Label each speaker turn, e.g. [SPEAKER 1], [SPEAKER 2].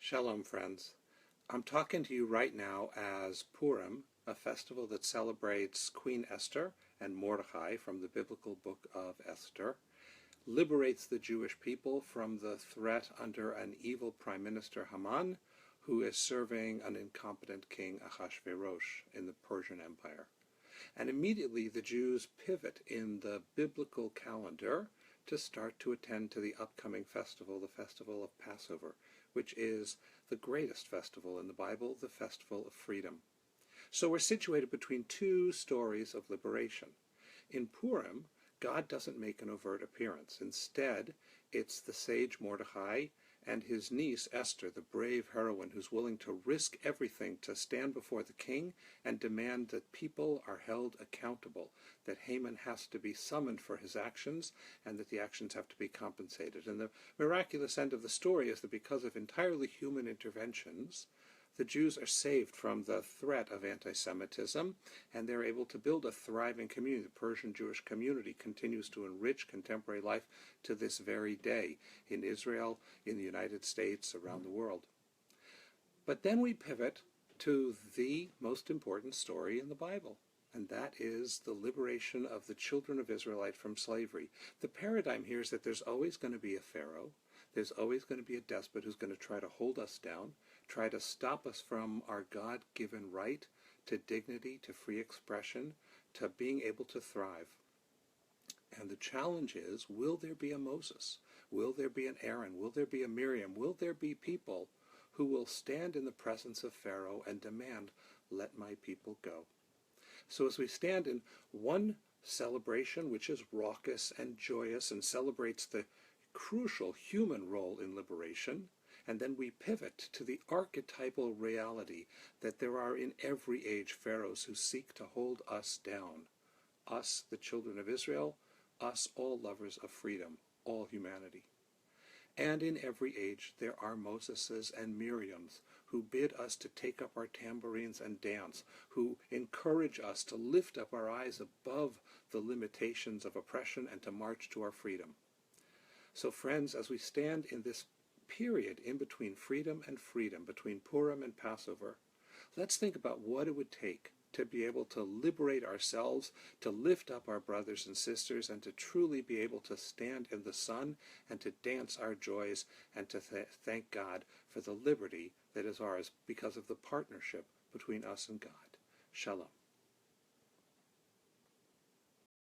[SPEAKER 1] Shalom, friends. I'm talking to you right now as Purim, a festival that celebrates Queen Esther and Mordecai from the biblical book of Esther, liberates the Jewish people from the threat under an evil prime minister Haman, who is serving an incompetent king Ahasuerus in the Persian Empire. And immediately the Jews pivot in the biblical calendar to start to attend to the upcoming festival, the festival of Passover, which is the greatest festival in the Bible, the festival of freedom. So we're situated between two stories of liberation. In Purim, God doesn't make an overt appearance. Instead, it's the sage Mordecai and his niece Esther, the brave heroine who's willing to risk everything to stand before the king and demand that people are held accountable, that Haman has to be summoned for his actions and that the actions have to be compensated. And the miraculous end of the story is that because of entirely human interventions, the Jews are saved from the threat of anti-Semitism, and they're able to build a thriving community. The Persian Jewish community continues to enrich contemporary life to this very day in Israel, in the United States, around the world. But then we pivot to the most important story in the Bible, and that is the liberation of the children of Israelite from slavery. The paradigm here is that there's always going to be a Pharaoh. There's always going to be a despot who's going to try to hold us down, try to stop us from our God-given right to dignity, to free expression, to being able to thrive. And the challenge is, will there be a Moses? Will there be an Aaron? Will there be a Miriam? Will there be people who will stand in the presence of Pharaoh and demand, let my people go? So as we stand in one celebration, which is raucous and joyous and celebrates the crucial human role in liberation, and then we pivot to the archetypal reality that there are in every age pharaohs who seek to hold us down. Us, the children of Israel, us, all lovers of freedom, all humanity. And in every age there are Moseses and Miriams who bid us to take up our tambourines and dance, who encourage us to lift up our eyes above the limitations of oppression and to march to our freedom. So friends, as we stand in this period in between freedom and freedom, between Purim and Passover, let's think about what it would take to be able to liberate ourselves, to lift up our brothers and sisters, and to truly be able to stand in the sun and to dance our joys and to thank God for the liberty that is ours because of the partnership between us and God. Shalom.